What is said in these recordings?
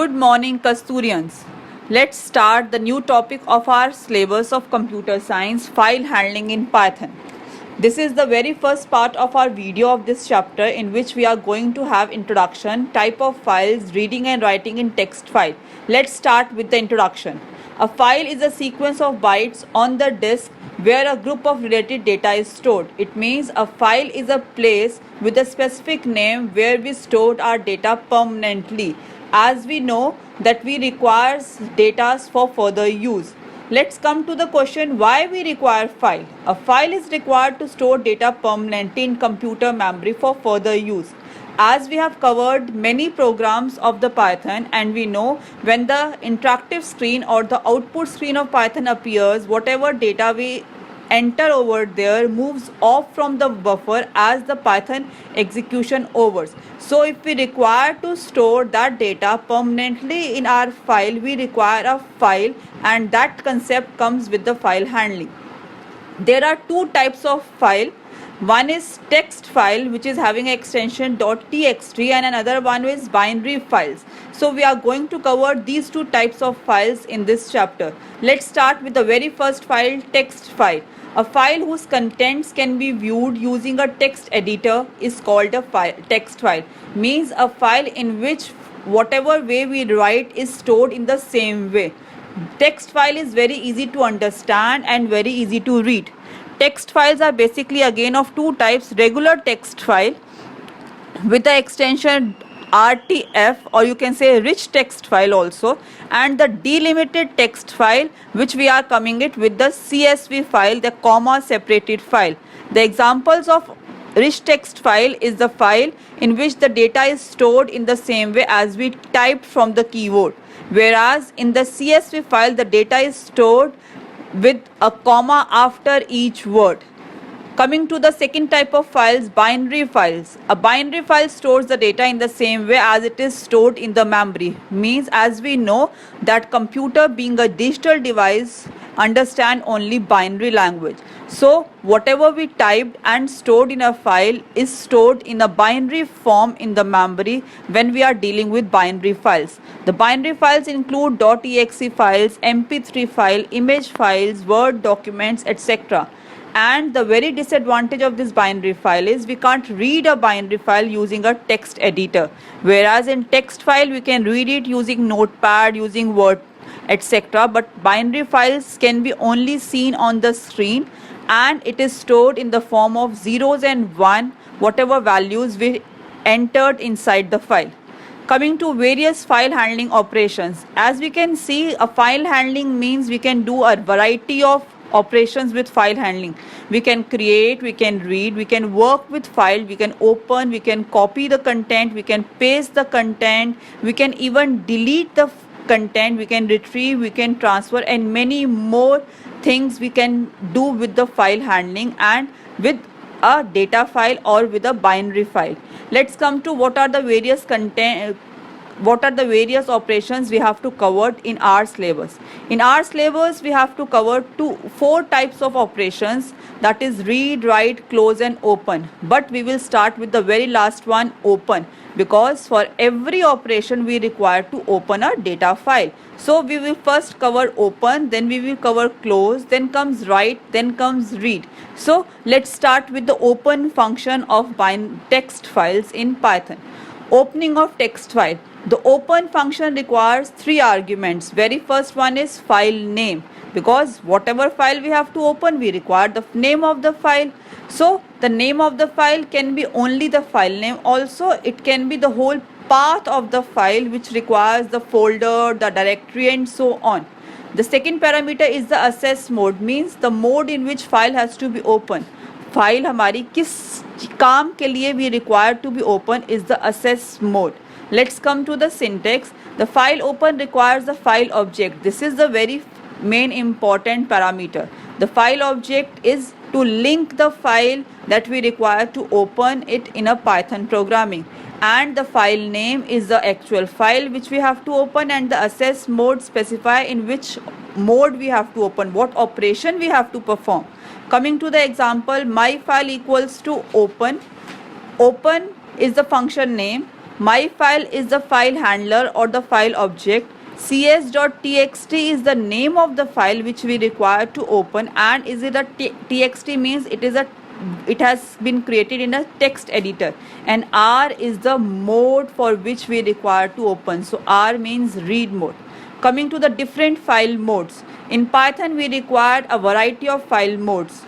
Good morning, Kasturians. Let's start the new topic of our syllabus of computer science, file handling in Python. This is the very first part of our video of this chapter, in which we are going to have introduction, type of files, reading and writing in text file. Let's start with the introduction. A file is a sequence of bytes on the disk where a group of related data is stored. It means a file is a place with a specific name where we stored our data permanently, as we know that we require data for further use. Let's come to the question why we require file. A file is required to store data permanently in computer memory for further use. As we have covered many programs of the Python, and we know when the interactive screen or the output screen of Python appears, whatever data we enter over there moves off from the buffer as the Python execution overs. So if we require to store that data permanently in our file, we require a file, and that concept comes with the file handling. There are two types of file. One is text file, which is having extension .txt, and another one is binary files. So we are going to cover these two types of files in this chapter. Let's start with the very first file, text file. A file whose contents can be viewed using a text editor is called a file. Text file means a file in which whatever way we write is stored in the same way. Text file is very easy to understand and very easy to read. Text files are basically again of two types: regular text file with the extension RTF, or you can say rich text file also, and the delimited text file, which we are coming it with the CSV file, the comma separated file. The examples of rich text file is the file in which the data is stored in the same way as we typed from the keyboard, whereas in the CSV file the data is stored with a comma after each word. Coming to the second type of files, binary files. A binary file stores the data in the same way as it is stored in the memory. Means, as we know that computer being a digital device understand only binary language. So whatever we typed and stored in a file is stored in a binary form in the memory when we are dealing with binary files. The binary files include .exe files, MP3 file, image files, Word documents, etc. And the very disadvantage of this binary file is we can't read a binary file using a text editor, whereas in text file we can read it using Notepad, using Word, etc. But binary files can be only seen on the screen, and it is stored in the form of zeros and one, whatever values we entered inside the file. Coming to various file handling operations, as we can see, a file handling means we can do a variety of operations with file handling. We can create, we can read, we can work with file, we can open, we can copy the content, we can paste the content, we can even delete the content, we can retrieve, we can transfer, and many more things we can do with the file handling and with a data file or with a binary file. Let's come to what are the various operations we have to cover in our syllabus. In our syllabus, we have to cover four types of operations, that is read, write, close and open. But we will start with the very last one, open, because for every operation we require to open a data file. So we will first cover open, then we will cover close, then comes write, then comes read. So let's start with the open function of text files in Python. Opening of text file. The open function requires three arguments. Very first one is file name, because whatever file we have to open, we require the name of the file. So the name of the file can be only the file name. Also, it can be the whole path of the file, which requires the folder, the directory and so on. The second parameter is the access mode, means the mode in which file has to be open. File हमारी किस काम के लिए we required to be open is the access mode. Let's come to the syntax. The file open requires the file object. This is the very main important parameter. The file object is to link the file that we require to open it in a Python programming, and the file name is the actual file which we have to open, and the access mode specify in which mode we have to open, what operation we have to perform. Coming to the example, my file equals to open. Open is the function name. My file is the file handler or the file object. cs.txt is the name of the file which we require to open, and is it a txt means it has been created in a text editor, and R is the mode for which we require to open. So R means read mode. Coming to the different file modes, in Python we required a variety of file modes.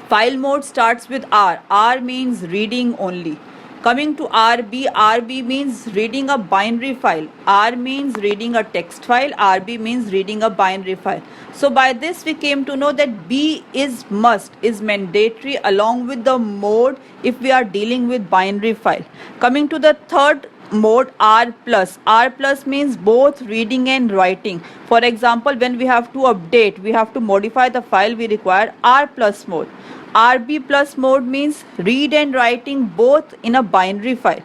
File mode starts with R. R means reading only. Coming to RB, RB means reading a binary file. R means reading a text file. RB means reading a binary file. So by this we came to know that B is must, is mandatory along with the mode if we are dealing with binary file. Coming to the third mode, R plus. R plus means both reading and writing. For example, when we have to update, we have to modify the file, we require R plus mode. RB plus mode means read and writing both in a binary file.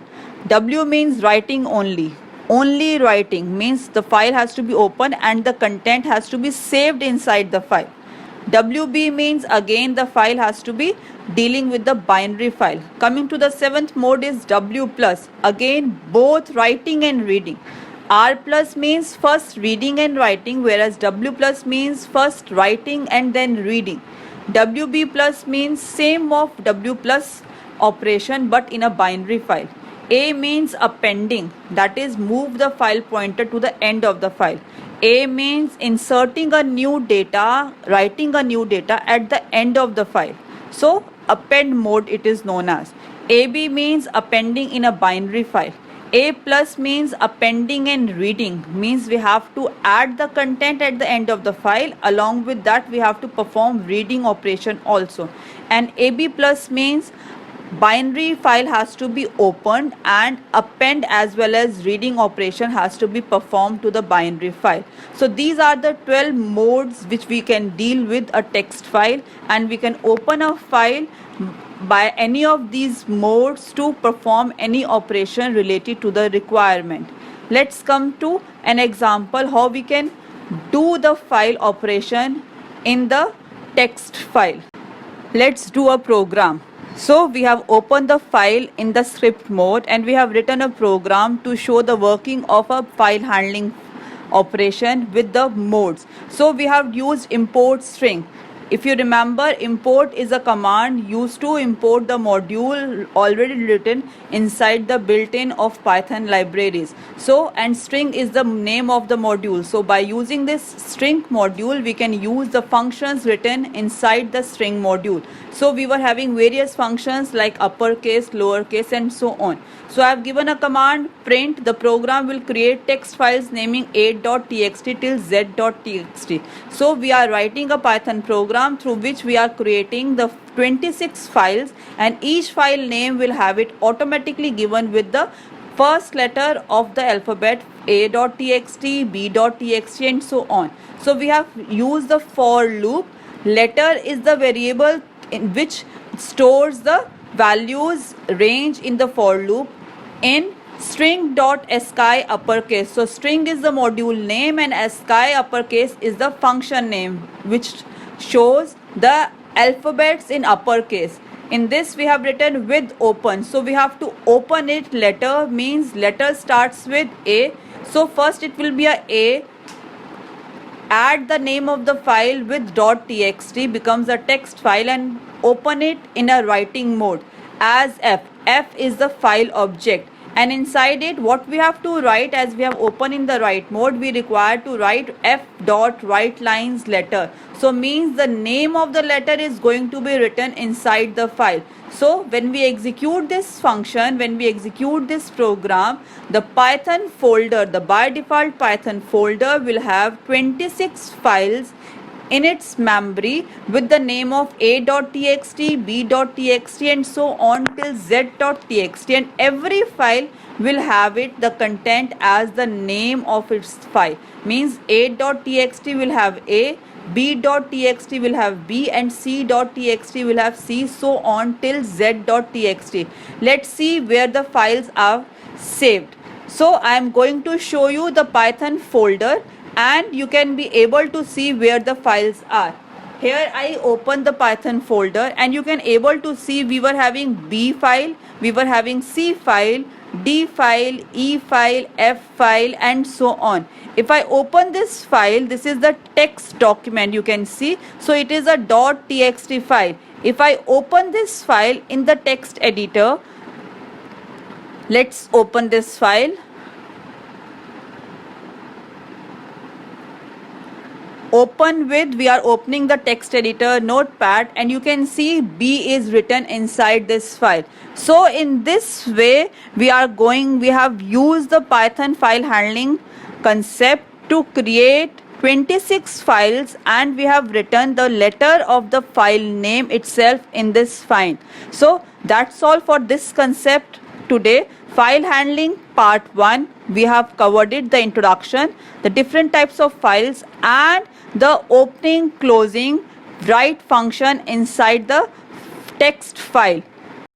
W means writing only. Only writing means the file has to be open and the content has to be saved inside the file. WB means again the file has to be dealing with the binary file. Coming to the seventh mode is W plus. Again both writing and reading. R plus means first reading and writing, whereas W plus means first writing and then reading. WB plus means same of W plus operation but in a binary file. A means appending, that is move the file pointer to the end of the file. A means inserting a new data, writing a new data at the end of the file. So append mode it is known as. AB means appending in a binary file. A plus means appending and reading, means we have to add the content at the end of the file. Along with that we have to perform reading operation also. And AB plus means binary file has to be opened and append as well as reading operation has to be performed to the binary file. So these are the 12 modes which we can deal with a text file, and we can open a file by any of these modes to perform any operation related to the requirement. Let's come to an example how we can do the file operation in the text file. Let's do a program. So we have opened the file in the script mode and we have written a program to show the working of a file handling operation with the modes. So we have used import string. If you remember, import is a command used to import the module already written inside the built-in of Python libraries. So, and string is the name of the module. So by using this string module, we can use the functions written inside the string module. So we were having various functions like uppercase, lowercase and so on. So I have given a command print. The program will create text files naming a.txt till z.txt. So we are writing a Python program through which we are creating the 26 files, and each file name will have it automatically given with the first letter of the alphabet a.txt, b.txt and so on. So we have used the for loop. Letter is the variable in which stores the values range in the for loop in string.ascii uppercase. So string is the module name and ascii uppercase is the function name which shows the alphabets in uppercase. In this we have written with open. So we have to open it. Letter means letter starts with A. So first it will be a. Add the name of the file with .txt becomes a text file and open it in a writing mode as F. F is the file object, and inside it what we have to write, as we have opened in the write mode, we require to write F dot write lines letter. So means the name of the letter is going to be written inside the file. So when we execute this function, when we execute this program, the Python folder, the by default Python folder will have 26 files in its memory with the name of a.txt, b.txt and so on till z.txt, and every file will have it the content as the name of its file. Means a.txt will have A, b.txt will have B and c.txt will have C, so on till z.txt. Let's see where the files are saved. So I am going to show you the Python folder and you can be able to see where the files are. Here I open the Python folder and you can able to see we were having B file, we were having C file, D file, E file, F file, and so on. If I open this file, this is the text document, you can see. So it is a .txt file. If I open this file in the text editor, let's open this file. Open with, we are opening the text editor notepad, and you can see B is written inside this file. So in this way we have used the Python file handling concept to create 26 files, and we have written the letter of the file name itself in this file. So that's all for this concept today. File handling part 1, we have covered it, the introduction, the different types of files, and the opening, closing, write function inside the text file.